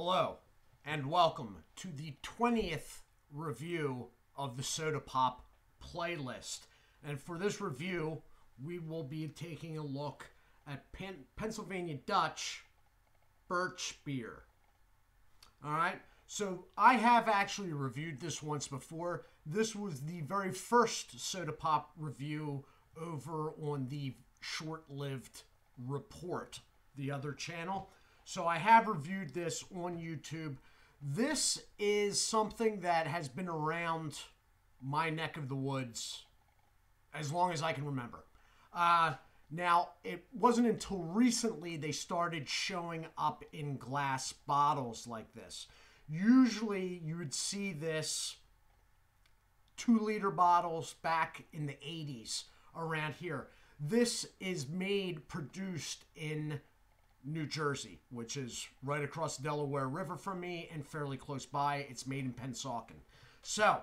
Hello, and welcome to the 20th review of the Soda Pop playlist. And for this review, we will be taking a look at Pennsylvania Dutch Birch beer. Alright, so I have actually reviewed this once before. This was the very first Soda Pop review over on the short-lived Report, the other channel. So I have reviewed this on YouTube. This is something that has been around my neck of the woods as long as I can remember. Now, it wasn't until recently they started showing up in glass bottles like this. Usually you would see this 2-liter bottles back in the 80s around here. This is produced in New Jersey, which is right across the Delaware River from me and fairly close by. It's made in Pennsauken. So,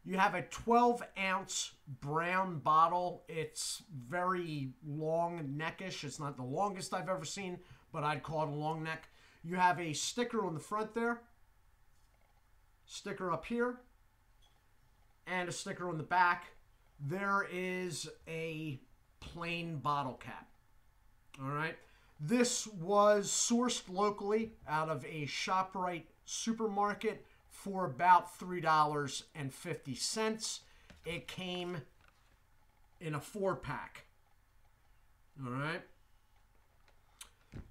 you have a 12-ounce brown bottle. It's very long neckish. It's not the longest I've ever seen, but I'd call it a long neck. You have a sticker on the front there, sticker up here, and a sticker on the back. There is a plain bottle cap. All right. This was sourced locally out of a ShopRite supermarket for about $3.50. It came in a 4-pack. All right.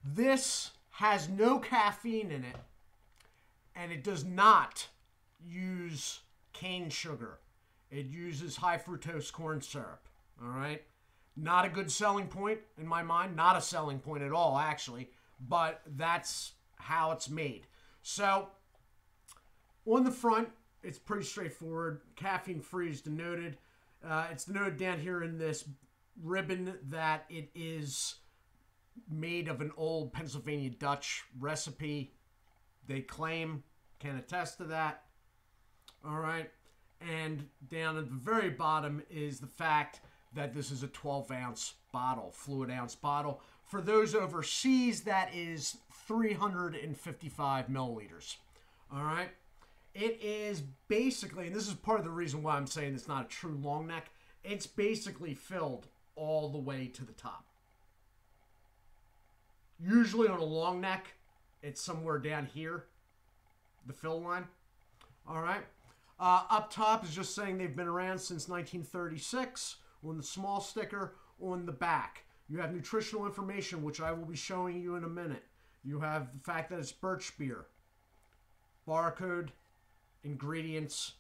This has no caffeine in it, and it does not use cane sugar. It uses high fructose corn syrup. All right. Not a good selling point in my mind. Not a selling point at all, actually. But that's how it's made. So, on the front, it's pretty straightforward. Caffeine-free is denoted. It's denoted down here in this ribbon that it is made of an old Pennsylvania Dutch recipe. They claim, can attest to that. All right. And down at the very bottom is the fact that this is a 12-ounce bottle, fluid ounce bottle. For those overseas, that is 355 milliliters. All right. It is basically, and this is part of the reason why I'm saying it's not a true long neck, it's basically filled all the way to the top. Usually on a long neck, it's somewhere down here, the fill line. All right. Up top is just saying they've been around since 1936. On the small sticker on the back, you have nutritional information, which I will be showing you in a minute. You have the fact that it's Birch beer, barcode, ingredients,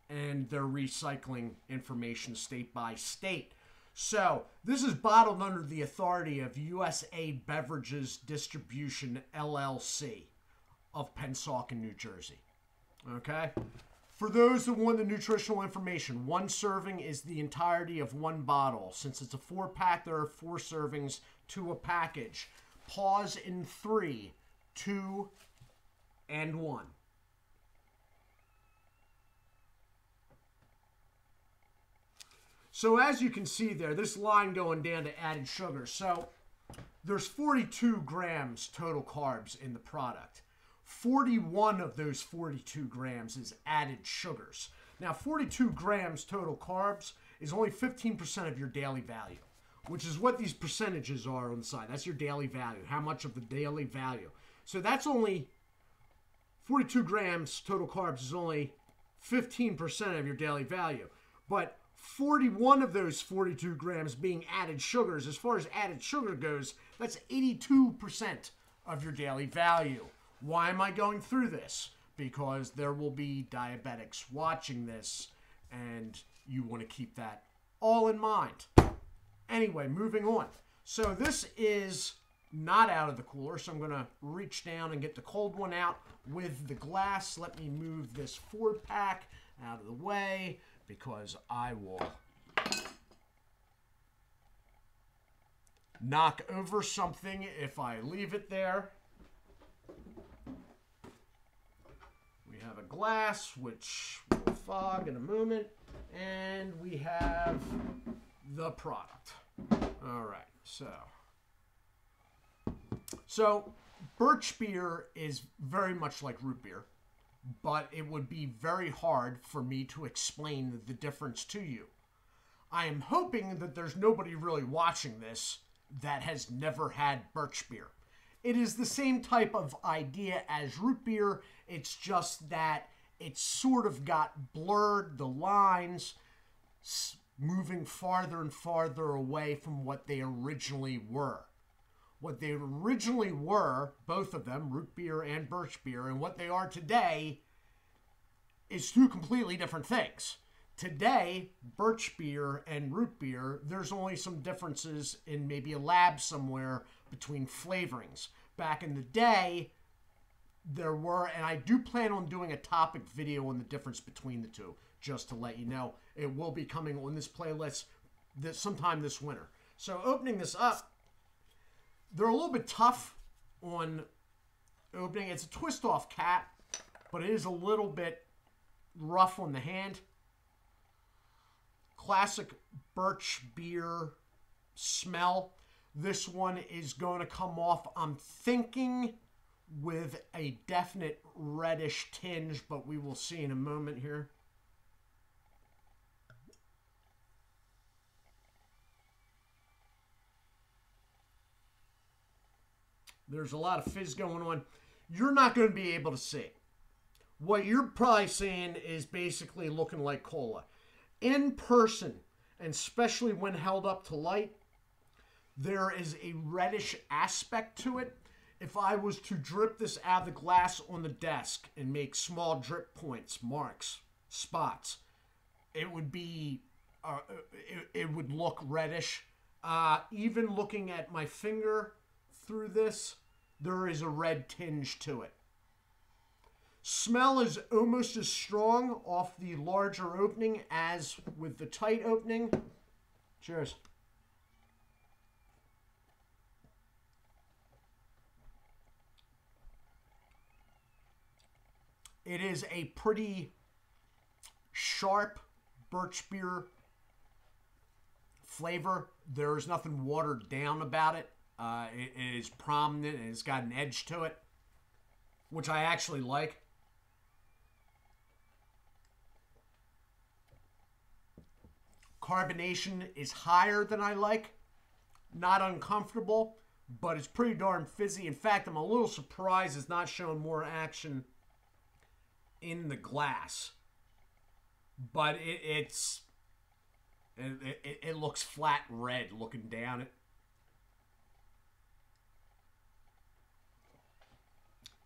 and their recycling information state by state. So, this is bottled under the authority of USA Beverages Distribution, LLC of Pennsauken, New Jersey. Okay? For those that want the nutritional information, 1 serving is the entirety of 1 bottle. Since it's a 4-pack, there are 4 servings to a package. Pause in 3, 2, and 1. So as you can see there, this line going down to added sugar. So there's 42 grams total carbs in the product. 41 of those 42 grams is added sugars. Now, 42 grams total carbs is only 15% of your daily value, which is what these percentages are on the side. That's your daily value, how much of the daily value. So that's only 42 grams total carbs is only 15% of your daily value. But 41 of those 42 grams being added sugars, as far as added sugar goes, that's 82% of your daily value. Why am I going through this? Because there will be diabetics watching this, and you want to keep that all in mind. Anyway, moving on. So this is not out of the cooler, so I'm going to reach down and get the cold one out with the glass. Let me move this 4-pack out of the way, because I will knock over something if I leave it there. We have a glass, which will fog in a moment, and we have the product. All right, so Birch beer is very much like root beer, but it would be very hard for me to explain the difference to you. I am hoping that there's nobody really watching this that has never had birch beer. It is the same type of idea as root beer. It's just that it's sort of got blurred, the lines moving farther and farther away from what they originally were. What they originally were, both of them, root beer and birch beer, and what they are today is two completely different things. Today, birch beer and root beer, there's only some differences in maybe a lab somewhere between flavorings. Back in the day, there were, and I do plan on doing a topic video on the difference between the two, just to let you know. It will be coming on this playlist sometime this winter. So opening this up, they're a little bit tough on opening. It's a twist-off cap, but it is a little bit rough on the hand. Classic birch beer smell. This one is going to come off, I'm thinking, with a definite reddish tinge, but we will see in a moment here. There's a lot of fizz going on. You're not going to be able to see it. What you're probably seeing is basically looking like cola. In person, and especially when held up to light, there is a reddish aspect to it. If I was to drip this out of the glass on the desk and make small drip points, marks, spots, it would be, it would look reddish. Even looking at my finger through this, there is a red tinge to it. Smell is almost as strong off the larger opening as with the tight opening. Cheers. It is a pretty sharp birch beer flavor. There is nothing watered down about it. It is prominent and it's got an edge to it, which I actually like. Carbonation is higher than I like. Not uncomfortable, but it's pretty darn fizzy. In fact, I'm a little surprised it's not showing more action in the glass. But it looks flat red looking down it.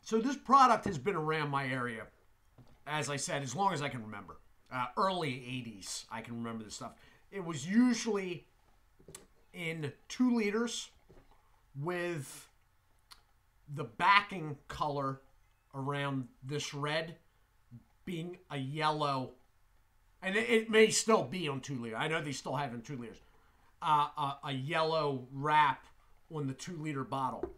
So this product has been around my area, as I said, as long as I can remember. Early 80s, I can remember this stuff. It was usually in 2 liters with the backing color around this red being a yellow. And it may still be on 2 liters. I know they still have it in 2 liters. A yellow wrap on the 2 liter bottle.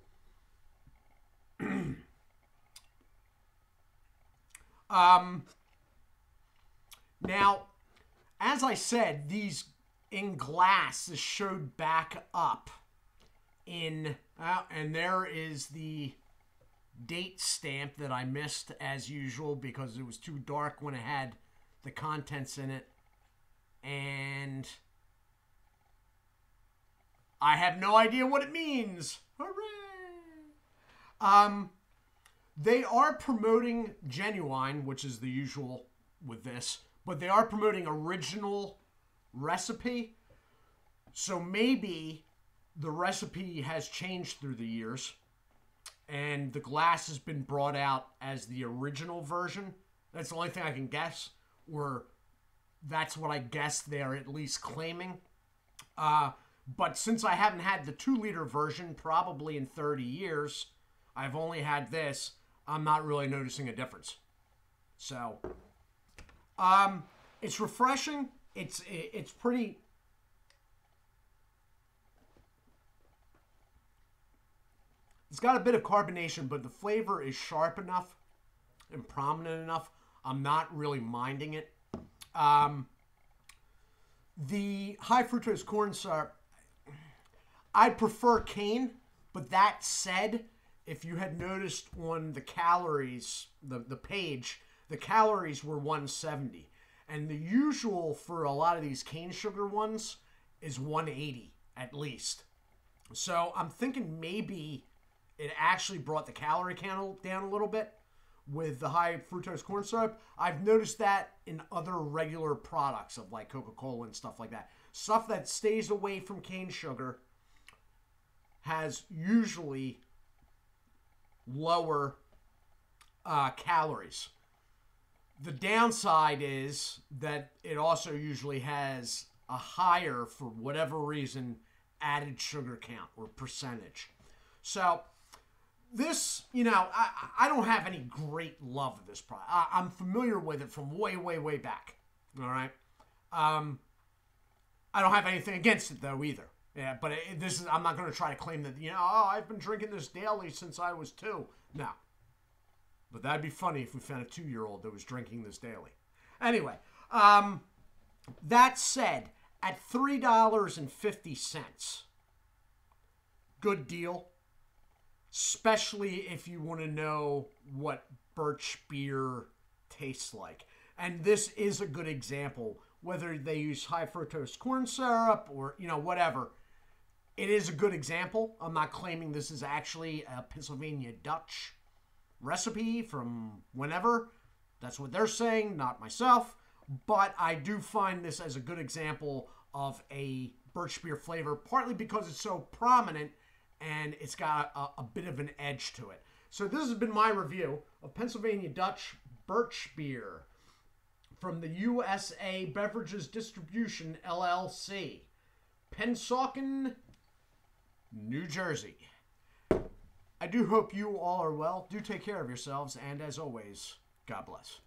Now, as I said, these in glass is showed back up in, and there is the date stamp that I missed as usual because it was too dark when it had the contents in it. And I have no idea what it means. Hooray! They are promoting genuine, which is the usual with this, but they are promoting original recipe. So maybe the recipe has changed through the years and the glass has been brought out as the original version. That's the only thing I can guess, or that's what I guess they're at least claiming. But since I haven't had the 2 liter version probably in 30 years, I've only had this, I'm not really noticing a difference. So, it's refreshing. It's pretty. It's got a bit of carbonation, but the flavor is sharp enough and prominent enough. I'm not really minding it. The high fructose corn syrup, I prefer cane, but that said, if you had noticed on the calories, the page, the calories were 170. And the usual for a lot of these cane sugar ones is 180 at least. So I'm thinking maybe it actually brought the calorie count down a little bit with the high fructose corn syrup. I've noticed that in other regular products of like Coca-Cola and stuff like that. Stuff that stays away from cane sugar has usually lower calories. The downside is that it also usually has a higher, for whatever reason, added sugar count or percentage. So this, I don't have any great love of this product. I'm familiar with it from way, way, way back. All right. I don't have anything against it though either. Yeah, but I'm not going to try to claim that, I've been drinking this daily since I was 2. No. But that'd be funny if we found a 2-year-old that was drinking this daily. Anyway, that said, at $3.50, good deal. Especially if you want to know what Birch beer tastes like. And this is a good example, whether they use high fructose corn syrup or, whatever. It is a good example. I'm not claiming this is actually a Pennsylvania Dutch recipe from whenever. That's what they're saying, not myself. But I do find this as a good example of a Birch beer flavor, partly because it's so prominent and it's got a bit of an edge to it. So this has been my review of Pennsylvania Dutch Birch beer from the USA Beverages Distribution, LLC, Pennsauken, New Jersey. I do hope you all are well. Do take care of yourselves, and as always, God bless.